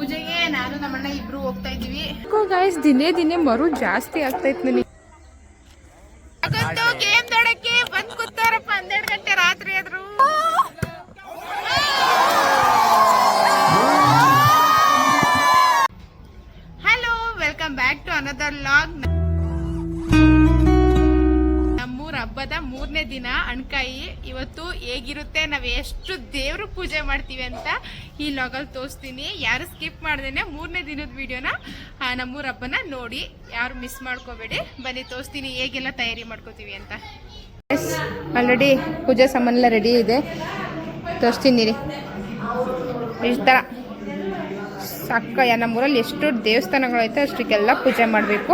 ಪೂಜೆಗೆ ನಾನು ನಮ್ಮಣ್ಣ ಇಬ್ರು ಹೋಗ್ತಾ ಇದೀವಿ. ಗೈಸ್ ದಿನೇ ದಿನೇ ಮರು ಜಾಸ್ತಿ ಆಗ್ತೈತ್ ನನಗೆ. ಗೇಮ್ ನೋಡಕ್ಕೆ ಬಂದ್ ಕೂತಾರಪ್ಪ 12 ಗಂಟೆ ರಾತ್ರಿ ಆದ್ರು. Hello, welcome back to another log. ನಮ್ಮೂರ ಹಬ್ಬದ 3ನೇ ದಿನ ಅಣ್ಕಾಯಿ. ಇವತ್ತು ಹೇಗಿರುತ್ತೆ, ನಾವ್ ಎಷ್ಟು ದೇವ್ರ ಪೂಜೆ ಮಾಡ್ತೀವಿ ಅಂತ ಈ ಲಾಗಲ್ಲಿ ತೋರಿಸ್ತೀನಿ. ಯಾರು ಸ್ಕಿಪ್ ಮಾಡ್ದೇನೆ 3ನೇ ದಿನದ ವಿಡಿಯೋನ ನಮ್ಮೂರ ಹಬ್ಬನ ನೋಡಿ, ಯಾರು ಮಿಸ್ ಮಾಡ್ಕೋಬೇಡಿ. ಬನ್ನಿ ತೋರಿಸ್ತೀನಿ ಹೇಗೆಲ್ಲ ತಯಾರಿ ಮಾಡ್ಕೋತೀವಿ ಅಂತ. ಆಲ್ರೆಡಿ ಪೂಜೆ ಸಾಮಾನೆಲ್ಲ ರೆಡಿ ಇದೆ, ತೋರಿಸ್ತೀನಿ ರೀ. ಇಷ್ಟ ಥರ ಸಾಕ. ನಮ್ಮೂರಲ್ಲಿ ಎಷ್ಟು ದೇವಸ್ಥಾನಗಳೈತೆ ಅಷ್ಟಕ್ಕೆಲ್ಲ ಪೂಜೆ ಮಾಡಬೇಕು.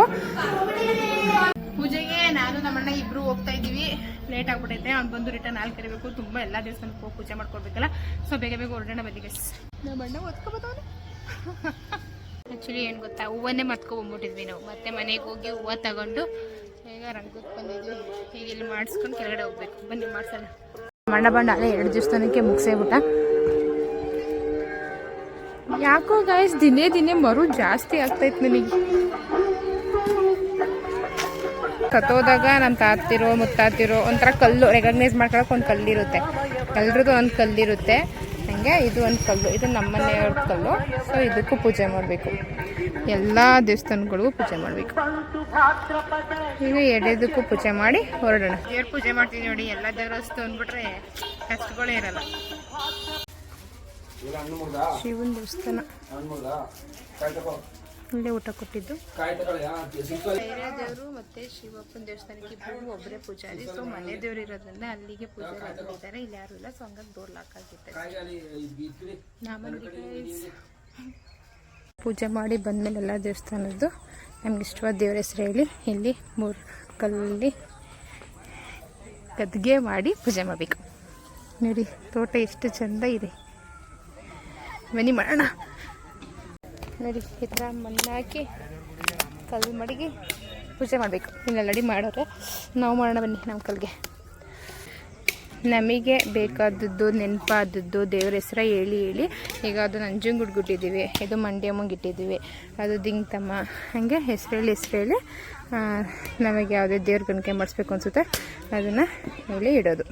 ಪೂಜೆಗೆ ನಾನು ನಮ್ಮಣ್ಣ ಇಬ್ರು ಹೋಗ್ತಾ ಇದೀವಿ. ಲೇಟ್ ಆಗ್ಬಿಟ್ಟೈತೆ, ಅವ್ನು ಬಂದು ರಿಟರ್ನ್ ಅಲ್ಲಿ ಕರಿಬೇಕು. ತುಂಬಾ ಎಲ್ಲ ದೇವಸ್ಥಾನಕ್ಕೆ ಹೋಗಿ ಪೂಜೆ ಮಾಡ್ಕೊಡ್ಬೇಕಲ್ಲ, ಸೊ ಬೇಗ ಬೇಗ ಹೊರಡೋಣ ಬನ್ನಿ ಗೈಸ್. ನಮ್ಮಣ್ಣ ಓದ್ಕೊಬೋದವನು. ಆ್ಯಕ್ಚುಲಿ ಏನು ಗೊತ್ತಾ, ಹೂವನ್ನೇ ಮರ್ತ್ಕೊಂಡ್ಬಿಟ್ಟಿದ್ವಿ ನಾವು. ಮತ್ತೆ ಮನೆಗೆ ಹೋಗಿ ಹೂವು ತಗೊಂಡು ಈಗ ರಂಗಕ್ಕೆ ಬಂದಿದ್ವಿ. ಈಗ ಇಲ್ಲಿ ಮಾಡಿಸ್ಕೊಂಡು ಕೆಳಗಡೆ ಹೋಗ್ಬೇಕು. ಬನ್ನಿ ಮಾಡ್ಸೋಣ. ಮಣ್ಣ ಬಂಡ ಅಲ್ಲೇ 2 ದೇವಸ್ಥಾನಕ್ಕೆ ಮುಗಿಸೇಬಿಟ್ಟ. ಯಾಕೋ ಗಾಯ್ಸ್ ದಿನೇ ದಿನೇ ಮರು ಜಾಸ್ತಿ ಆಗ್ತೈತೆ ನನಗೆ. ಸತ್ತೋದಾಗ ನಮ್ಮ ತಾತಿರೋ ಮುತ್ತಾತಿರೋ ಒಂಥರ ಕಲ್ಲು ರೆಕಗ್ನೈಸ್ ಮಾಡ್ಕೊಳಕ್ಕೆ ಒಂದು ಕಲ್ಲಿರುತ್ತೆ. ಎಲ್ರದ್ದು ಒಂದು ಕಲ್ಲಿರುತ್ತೆ. ಹಂಗೆ ಇದು ಒಂದು ಕಲ್ಲು, ಇದು ನಮ್ಮ ಮನೆಯವ್ರ ಕಲ್ಲು. ಸೊ ಇದಕ್ಕೂ ಪೂಜೆ ಮಾಡಬೇಕು. ಎಲ್ಲ ದೇವಸ್ಥಾನಗಳಿಗೂ ಪೂಜೆ ಮಾಡಬೇಕು. ಈಗ ಎಡೆದಕ್ಕೂ ಪೂಜೆ ಮಾಡಿ ಹೊರಡೋಣ. ದೇವ್ರ ಪೂಜೆ ಮಾಡ್ತೀವಿ ನೋಡಿ. ಎಲ್ಲ ದೇವರಸ್ತು ಅಂದ್ಬಿಟ್ರೆ ಕಷ್ಟಗಳೇ ಇರಲ್ಲ. ಶಿವನ ದೇವಸ್ಥಾನ ಇಲ್ಲೇ ಊಟ ಕೊಟ್ಟಿದ್ದು. ಬೇರೆ ದೇವರು ಮತ್ತೆ ಶಿವಪ್ಪನ ದೇವಸ್ಥಾನಕ್ಕೆ ಇಬ್ಬರು ಒಬ್ಬರೇ ಪೂಜಾರಿ. ಸೊ ಮನೆ ದೇವ್ರು ಇರೋದ್ರಿಂದ ಅಲ್ಲಿಗೆ ಪೂಜೆ ಮಾಡಿದ್ದಾರೆ. ಇಲ್ಲಿ ಯಾರು ಇಲ್ಲ, ಸೊ ಹಂಗಾಗಿ ಡೋರ್ ಲಾಕ್ ಆಗಿರ್ತಾರೆ. ಪೂಜೆ ಮಾಡಿ ಬಂದಮೇಲೆ ಎಲ್ಲ ದೇವಸ್ಥಾನದ್ದು ನಮ್ಗೆ ಇಷ್ಟವಾದ ದೇವ್ರ ಹೆಸರು ಹೇಳಿ ಇಲ್ಲಿ 3 ಕಲ್ಲಲ್ಲಿ ಗದ್ಗೆ ಮಾಡಿ ಪೂಜೆ ಮಾಡಬೇಕು. ನೋಡಿ ತೋಟ ಎಷ್ಟು ಚೆಂದ ಇದೆ. ಬನ್ನಿ ಮಾಡೋಣ. ನೋಡಿ ಈ ಥರ ಮಣ್ಣು ಹಾಕಿ ಕಲ್ಲು ಮಡಗಿ ಪೂಜೆ ಮಾಡಬೇಕು. ಇಲ್ಲೆಲ್ಲಡಿ ಮಾಡೋರೆ, ನಾವು ಮಾಡೋಣ ಬನ್ನಿ. ನಮ್ಮ ಕಲ್ಗೆ ನಮಗೆ ಬೇಕಾದದ್ದು ನೆನಪಾದದ್ದು ದೇವ್ರ ಹೆಸರ ಹೇಳಿ ಈಗ ಅದು ನಂಜನಗೂಡು ಇಟ್ಟಿದ್ದೀವಿ, ಇದು ಮಂಡ್ಯಮ್ಮಗೆ ಇಟ್ಟಿದ್ದೀವಿ, ಅದು ದಿಂಗ್ತಮ್ಮ. ಹಾಗೆ ಹೆಸರೇಳಿ ನಮಗೆ ಯಾವುದೇ ದೇವ್ರ ಗಣಿಕೆ ಮಾಡಿಸ್ಬೇಕು ಅನಿಸುತ್ತೆ ಅದನ್ನು ಹೇಳಿ ಇಡೋದು.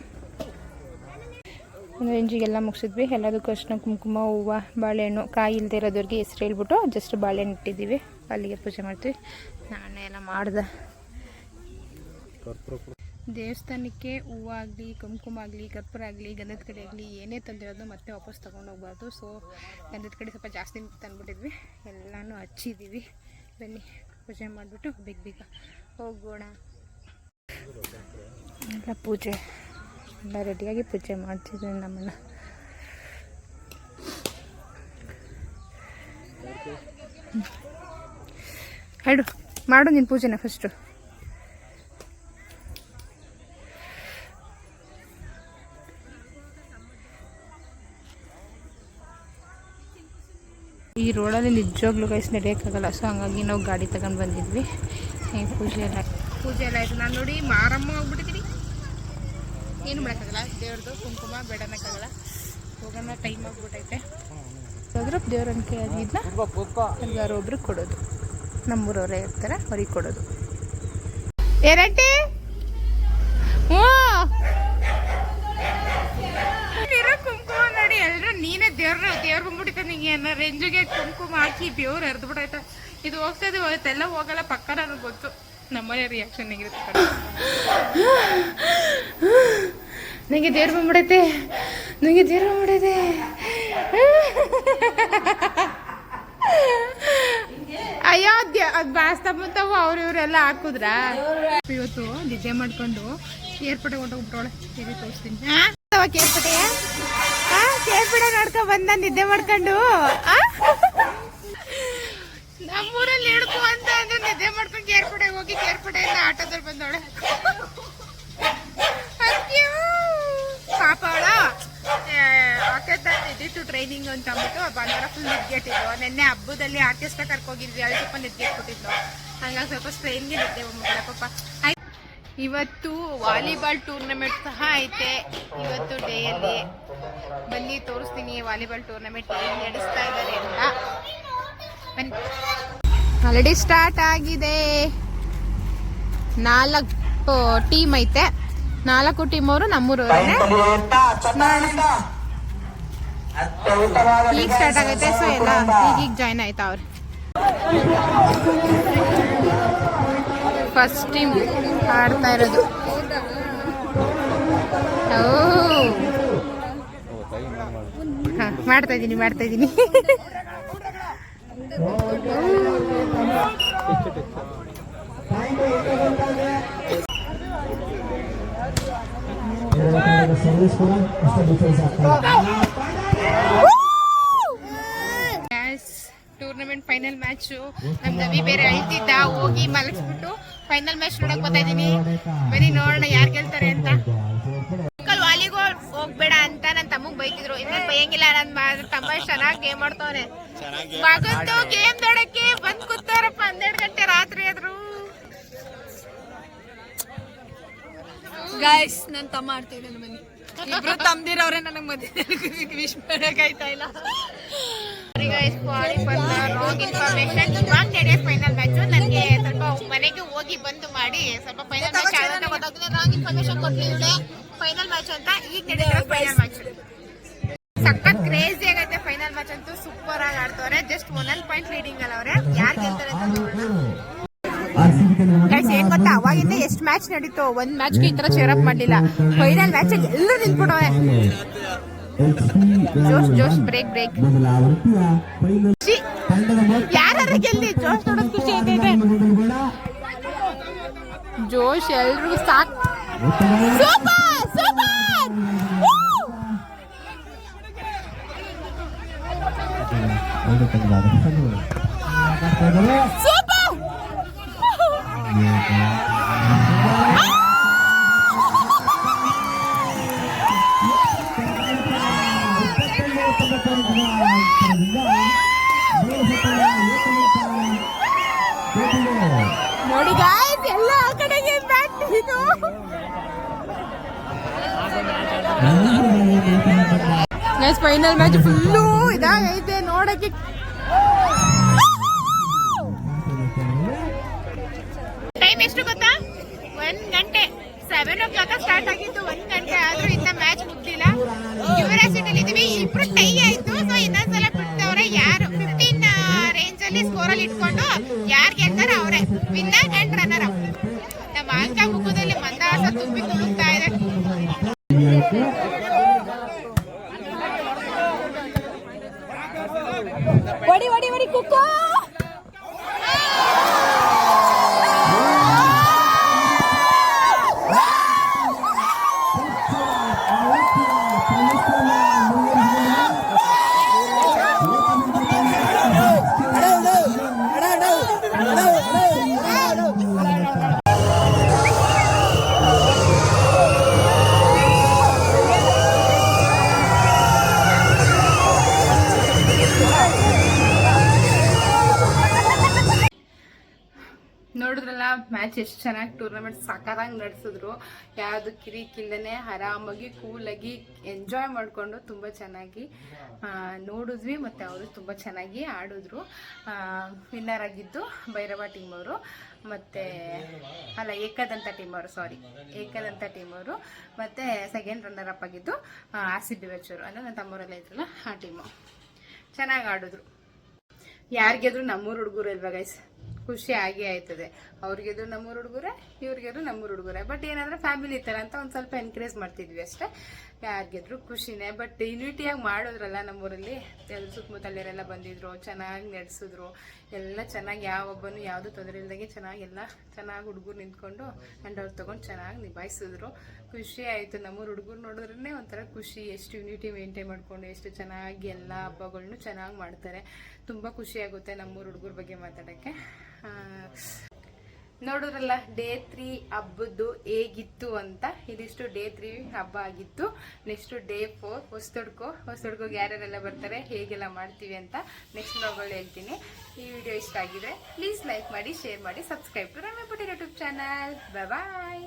ರೇಂಜಿಗೆಲ್ಲ ಮುಗಿಸಿದ್ವಿ. ಎಲ್ಲದಕ್ಕೂ ಅರ್ಶಿನ ಕುಂಕುಮ ಹೂವು ಬಾಳೆಹಣ್ಣು ಕಾಯಿ ಇಲ್ಲದೆ ಇರೋದವ್ರಿಗೆ ಹೆಸರು ಹೇಳ್ಬಿಟ್ಟು ಜಸ್ಟ್ ಬಾಳೆಹಣ್ಣು ಇಟ್ಟಿದ್ದೀವಿ. ಅಲ್ಲಿಗೆ ಪೂಜೆ ಮಾಡ್ತೀವಿ. ನಾನೇ ಎಲ್ಲ ಮಾಡ್ದೆ. ದೇವಸ್ಥಾನಕ್ಕೆ ಹೂವು ಆಗಲಿ ಕುಂಕುಮ ಆಗಲಿ ಕರ್ಪೂರ ಆಗಲಿ ಗಂಧದ ಕಡೆ ಆಗಲಿ ಏನೇ ತಂದಿರೋದು ಮತ್ತೆ ವಾಪಸ್ ತೊಗೊಂಡು ಹೋಗ್ಬಾರ್ದು. ಸೊ ಗಂಧದ ಕಡೆ ಸ್ವಲ್ಪ ಜಾಸ್ತಿ ತಂದುಬಿಟ್ಟಿದ್ವಿ, ಎಲ್ಲನೂ ಹಚ್ಚಿದ್ದೀವಿ. ಬನ್ನಿ ಪೂಜೆ ಮಾಡಿಬಿಟ್ಟು ಬೇಗ ಹೋಗೋಣ. ಎಲ್ಲ ಪೂಜೆ ಎಲ್ಲ ರೆಡಿಯಾಗಿ ಪೂಜೆ ಮಾಡ್ತಿದ್ವಿ. ನಮ್ಮನ್ನ ಹೇಳು ಮಾಡು ನಿನ್ನ ಪೂಜೆನ ಫಸ್ಟು. ಈ ರೋಡಲ್ಲಿ ನಿಜವಾಗ್ಲೂ ಗೈಸ್ ನಡೆಯೋಕ್ಕಾಗಲ್ಲ. ಸೊ ಹಂಗಾಗಿ ನಾವು ಗಾಡಿ ತಗೊಂಡು ಬಂದಿದ್ವಿ. ಪೂಜೆ ಎಲ್ಲ ಆಯಿತು. ನಾನು ನೋಡಿ ಮಾರಮ್ಮ ಹೋಗ್ಬಿಟ್ಟಿದ್ದೀನಿ. ಏನು ಮಾಡೋಕ್ಕಾಗಲ್ಲ, ದೇವ್ರದ್ದು ಕುಂಕುಮ ಬೇಡ ಅನ್ನೋಕ್ಕಾಗಲ್ಲ. ಹೋಗೋಣ, ಟೈಮ್ ಆಗಿಬಿಟ್ಟೈತೆ. ಅದ್ರ ದೇವ್ರ ಅನ್ಕೆ ಆಗಿದ್ನ ಎಲ್ಲರೂ ಒಬ್ರಿಗೆ ಕೊಡೋದು. ನಮ್ಮೂರವರೇ ಇರ್ತಾರೆ, ಅವ್ರಿಗೆ ಕೊಡೋದು. ಏನಂಟಿ ಕುಂಕುಮ ನೋಡಿ ಎಲ್ಲರೂ ನೀನೇ ದೇವ್ರ ಬಂದ್ಬಿಟ್ಟಿತ್ತ ನಿಂಗೆ ಅನ್ನೋ ರೇಂಜಿಗೆ ಕುಂಕುಮ ಹಾಕಿ ದೇವ್ರು ಎರ್ದ್ಬಿಟ್ಟೈತೆ. ಇದು ಹೋಗ್ತದೆ ಹೋಗುತ್ತೆಲ್ಲ ಹೋಗಲ್ಲ ಪಕ್ಕ ನನಗೆ ಗೊತ್ತು. ನಮ್ಮನೆ ರಿಯಾಕ್ಷನ್ ಹೇಗಿರುತ್ತೆ. ನನಗೆ ದೇವ್ರು ಬಂದ್ಬಿಡೈತೆ, ಅಯ್ಯೋ ಅದು ಬಾಸ್ತಾ ಬಂತಾವು ಅವ್ರು ಇವರೆಲ್ಲ ಹಾಕುದ್ರಾ. ಇವತ್ತು ನಿದ್ದೆ ಮಾಡ್ಕೊಂಡು ಕೇರ್ಪಟೆ ಹೊಂಟೋಗ್ಬಿಟ್ಟವಳೆ. ಸರಿ ತೋರಿಸ್ತೀನಿ. ಕೇರ್ಪಟೆ ನೋಡ್ಕೊಂಡ್ ಬಂದ ನಿದ್ದೆ ಮಾಡ್ಕೊಂಡು. ನಮ್ಮೂರಲ್ಲಿ ಹಿಡ್ಕೊ ಅಂತ ಅಂದ್ರೆ ನಿದ್ದೆ ಮಾಡ್ಕೊಂಡು ಕೇರ್ಪಟೆಗೆ ಹೋಗಿ ಕೇರ್ಪಟೆಯಿಂದ ಆಟೋದಲ್ಲಿ ಬಂದವಳೆ. ಪಾಪ ಅವಳ ಇದಿತ್ತು ಟ್ರೈನಿಂಗ್ ಅಂತ ಅಂದ್ಬಿಟ್ಟು ಭಾನುವಾರ ಫುಲ್ ನಿದ್ಗೆಟ್ಟಿದ್ವು. ನಿನ್ನೆ ಹಬ್ಬದಲ್ಲಿ ಆರ್ಕೆಸ್ಟ್ರಾ ಕರ್ಕೋಗಿದ್ವಿ, ಅಲ್ಲಿ ಸ್ವಲ್ಪ ನಿದ್ಗೆಟ್ಬಿಟ್ಟಿದ್ಲು. ಹಂಗಾಗಿ ಸ್ವಲ್ಪ ಟ್ರೈನ್ಗೆ ನಿದ್ದೆ ಬಂದ್ಬಿಟ್ಟ ಪಾಪ. ಇವತ್ತು ವಾಲಿಬಾಲ್ ಟೂರ್ನಮೆಂಟ್ ಸಹ ಐತೆ ಇವತ್ತು ಡೇಯಲ್ಲಿ. ಬನ್ನಿ ತೋರಿಸ್ತೀನಿ ವಾಲಿಬಾಲ್ ಟೂರ್ನಮೆಂಟ್ ಹೇಗೆ ನಡೆಸ್ತಾ ಇದ್ದಾರೆ ಅಂತ. ಆಲ್ರೆಡಿ ಸ್ಟಾರ್ಟ್ ಆಗಿದೆ. 4 ಟೀಮ್ ಐತೆ. 4 ಟೀಮ್ ಅವರು ನಮ್ಮೂರವ್ರೆ. ಈಗ ಸ್ಟಾರ್ಟ್ ಆಗೈತೆ. ಸೊ ಎಲ್ಲ ಈಗ ಜಾಯ್ನ್ ಆಯ್ತಾ ಅವ್ರು. ಫಸ್ಟ್ ಟೀಮ್ ಆಡ್ತಾ ಇರೋದು. ಮಾಡ್ತಾ ಇದ್ದೀನಿ ಟೂರ್ನಮೆಂಟ್ ಫೈನಲ್ ಮ್ಯಾಚು. ನಮ್ ರವಿ ಬೇರೆ ಅಳ್ತಿದ್ದ, ಹೋಗಿ ಮಲಗಿಸ್ಬಿಟ್ಟು ಫೈನಲ್ ಮ್ಯಾಚ್ ನೋಡಕ್ ಬರ್ತಾ ಇದೀನಿ. ಬರೀ ನೋಡೋಣ ಯಾರು ಗೆಲ್ತಾರೆ ಅಂತ. ವಾಲಿಗೋಲ್ ಹೋಗ್ಬೇಡ ಅಂತ ನನ್ ತಮ್ಮಗ್ ಬೈತಿದ್ರು. ಇನ್ನೇನ್ ಬೈಯಂಗಿಲ್ಲ, ನನ್ ತಮ್ಮ ಚೆನ್ನಾಗಿ ಗೇಮ್ ಆಡ್ತವ್ನೆ. ಮಗಂದು ಗೇಮ್ ನೋಡಕ್ಕೆ ಬಂದ್ ಕೂತಾರಪ್ಪ 12 ಗಂಟೆ ರಾತ್ರಿ ಆದ್ರು. ಗೈಸ್ ನನ್ ತಮ್ಮ ಆಡ್ತಿದ್ದಾನೆ. ಬನ್ನಿ ಇಬ್ರು ತಮ್ದಿರವ್ರೆ. ನನಗ್ ಮದುವೆ ವಿಶ್ ಮಾಡಕ್ಕಾಯ್ತಾ ಇಲ್ಲ. Wrong information. ಇವಾಗ ನಡೆಯೋ ಫೈನಲ್ ಮ್ಯಾಚ್. ನನಗೆ ಸ್ವಲ್ಪ ಮನೆಗೆ ಹೋಗಿ ಬಂದು ಮಾಡಿ ಸ್ವಲ್ಪ ಫೈನಲ್ ಮ್ಯಾಚ್ ಆಗುತ್ತೆ ಗೊತ್ತಾಗ್ತದೆ. ರಾಂಗ್ ಇನ್ಫಾರ್ಮೇಶನ್ ಕೊಟ್ಟಿದ್ರೆ ಫೈನಲ್ ಮ್ಯಾಚ್ ಅಂತ. ಈಗ ನಡೆದಿರೋ ಫೈನಲ್ ಮ್ಯಾಚ್ ಸಖತ್ ಕ್ರೇಜಿ ಆಗೈತೆ. ಫೈನಲ್ ಮ್ಯಾಚ್ ಅಂತೂ ಸೂಪರ್ ಆಗಿ ಆಡ್ತವ್ರೆ. ಜಸ್ಟ್ 1 ಪಾಯಿಂಟ್ ಲೀಡಿಂಗ್ ಅಲ್ಲ ಅವ್ರೆ. ಯಾರು ಗೆಲ್ತಾರೆ ಅಂತ ಗೈಸ್. ಏನ್ ಗೊತ್ತಾ, ಅವಾಗಿಂದ ಎಷ್ಟು ಮ್ಯಾಚ್ ನಡೀತು, ಒಂದ್ ಮ್ಯಾಚ್ಗೆ ಈ ತರ ಚೇರ್ ಅಪ್ ಮಾಡ್ಲಿಲ್ಲ. ಫೈನಲ್ ಮ್ಯಾಚ್ ಎಲ್ಲರೂ ನಿಂತ್ಬಿಟ್ಟವ್ರೆ. ಜೋಶ್ ಬ್ರೇಕ್ ಯಾರು ಗೆಲ್ಲಿ. ಜೋಶ್ ನೋಡೋದು ಖುಷಿ ಐತೆ. ಜೋಶ್ ಎಲ್ರಿಗೂ ಸಾಕ್. ನೋಡಿ ಗಾಯ್ಸ್, ಎಲ್ಲ ಆ ಕಡೆಗೆ ಬ್ಯಾಟ್. ಇದು ಗೈಸ್ ಫೈನಲ್ ಮ್ಯಾಚ್ ಫುಲ್ಲು ಇದಾಗೈತೆ ನೋಡಕ್ಕೆ. ಟೈಮ್ ಎಷ್ಟು ಗೊತ್ತಾ? 1 ಗಂಟೆ. 7 o'clock ಸ್ಟಾರ್ಟ್ ಆಗಿತ್ತು. 1 ಗಂಟೆ ಆದ್ರೂ ಇನ್ನ ಮ್ಯಾಚ್ ಮುಗ್ದಿಲ್ಲ. ಕ್ಯೂರಿಯಾಸಿಟಿಲಿ ಇದೀವಿ. ಇಬ್ರು ಟೈ ಆಯ್ತು. ಸೊ ಇನ್ನೊಂದ್ಸಲ ಬಿಡ್ತವ್ರೆ. ಯಾರು 15 ರೇಂಜ್ ಅಲ್ಲಿ ಸ್ಕೋರ್ ಅಲ್ಲಿ ಇಟ್ಕೊಂಡು ಯಾರು ಗೆಲ್ತಾರ ಅವರೇ ವಿನ್ನರ್ ಅಂಡ್ ರನ್ನರ್ ಅಪ್. ನಮ್ಮ ಅಂಕ ಮುಖದಲ್ಲಿ ಮಂದಹಾಸ ತುಂಬಿ ತುಳುಕ್ತಾ ಇದೆ. ಹೊಡಿ ಕುಕ್ಕೋ. ನೋಡಿದ್ರಲ್ಲ ಮ್ಯಾಚ್ ಎಷ್ಟು ಚೆನ್ನಾಗಿ ಟೂರ್ನಮೆಂಟ್ ಸಾಕಾಗಿ ನಡೆಸಿದ್ರು. ಯಾವುದು ಕಿರಿಕಿಲ್ದೇ ಆರಾಮಾಗಿ ಕೂಲಾಗಿ ಎಂಜಾಯ್ ಮಾಡಿಕೊಂಡು ತುಂಬ ಚೆನ್ನಾಗಿ ನೋಡಿದ್ವಿ. ಮತ್ತು ಅವರು ತುಂಬ ಚೆನ್ನಾಗಿ ಆಡಿದ್ರು. ವಿನ್ನರ್ ಆಗಿದ್ದು ಭೈರವ ಟೀಮ್ ಅವರು ಮತ್ತು ಏಕದಂತ ಟೀಮ್ ಅವರು ಮತ್ತು ಸೆಕೆಂಡ್ ರನ್ನರ್ ಅಪ್ ಆಗಿದ್ದು RCB ಬೆಚ್ಚೂರು ಅಂದರೆ ನನ್ನ ತಮ್ಮವರೆಲ್ಲ ಇದ್ರಲ್ಲ ಆ ಟೀಮು. ಚೆನ್ನಾಗಿ ಆಡಿದ್ರು. ಯಾರಿಗೆದ್ರು ನಮ್ಮೂರು ಹುಡುಗರು ಇಲ್ವಾ ಗೈಸ್, ಖುಷಿ ಆಗೇ ಆಯ್ತದೆ. ಅವ್ರಿಗೆದ್ರು ನಮ್ಮೂರು ಹುಡುಗರೆ, ಇವ್ರಿಗೆದ್ರು ನಮ್ಮೂರು ಹುಡುಗರೆ. ಬಟ್ ಏನಂದ್ರೆ ಫ್ಯಾಮಿಲಿ ಇರ್ತಾರೆ ಅಂತ ಒಂದು ಸ್ವಲ್ಪ ಎನ್ಕರೇಜ್ ಮಾಡ್ತಿದ್ವಿ ಅಷ್ಟೇ. ಯಾರಿಗೆದ್ರು ಖುಷಿನೇ. ಬಟ್ ಯೂನಿಟಿಯಾಗಿ ಮಾಡಿದ್ರಲ್ಲ ನಮ್ಮೂರಲ್ಲಿ. ಎಲ್ಲ ಸುತ್ತಮುತ್ತಲೆಲ್ಲ ಬಂದಿದ್ರು, ಚೆನ್ನಾಗಿ ನಡೆಸಿದ್ರು ಎಲ್ಲ ಚೆನ್ನಾಗಿ. ಯಾವೊಬ್ಬನು ಯಾವುದು ತೊಂದರೆ ಇಲ್ದಂಗೆ ಚೆನ್ನಾಗಿ ಹುಡುಗರು ನಿಂತ್ಕೊಂಡು ಆ್ಯಂಡ್ ಅವ್ರು ತೊಗೊಂಡು ಚೆನ್ನಾಗಿ ನಿಭಾಯಿಸಿದ್ರು. ಖುಷಿ ಆಯಿತು. ನಮ್ಮೂರು ಹುಡುಗರು ನೋಡಿದ್ರೇ ಒಂಥರ ಖುಷಿ. ಎಷ್ಟು ಯೂನಿಟಿ ಮೇಂಟೈನ್ ಮಾಡಿಕೊಂಡು ಎಷ್ಟು ಚೆನ್ನಾಗಿ ಎಲ್ಲ ಹಬ್ಬಗಳನ್ನೂ ಚೆನ್ನಾಗಿ ಮಾಡ್ತಾರೆ. ತುಂಬ ಖುಷಿಯಾಗುತ್ತೆ ನಮ್ಮೂರು ಹುಡುಗರ ಬಗ್ಗೆ ಮಾತಾಡೋಕ್ಕೆ. ನೋಡಿದ್ರಲ್ಲ ಡೇ 3 ಹಬ್ಬದ್ದು ಹೇಗಿತ್ತು ಅಂತ. ಇದಿಷ್ಟು ಡೇ 3 ಹಬ್ಬ ಆಗಿತ್ತು. ನೆಕ್ಸ್ಟ್ ಡೇ 4 ಹೊಸದುಡ್ಕೋಗೆ ಯಾರ್ಯಾರೆಲ್ಲ ಬರ್ತಾರೆ, ಹೇಗೆಲ್ಲ ಮಾಡ್ತೀವಿ ಅಂತ ನೆಕ್ಸ್ಟ್ ವ್ಲಾಗಲ್ಲಿ ಹೇಳ್ತೀನಿ. ಈ ವಿಡಿಯೋ ಇಷ್ಟ ಆಗಿದೆ ಪ್ಲೀಸ್ ಲೈಕ್ ಮಾಡಿ, ಶೇರ್ ಮಾಡಿ, subscribe to Ramya Patel YouTube channel. Bye.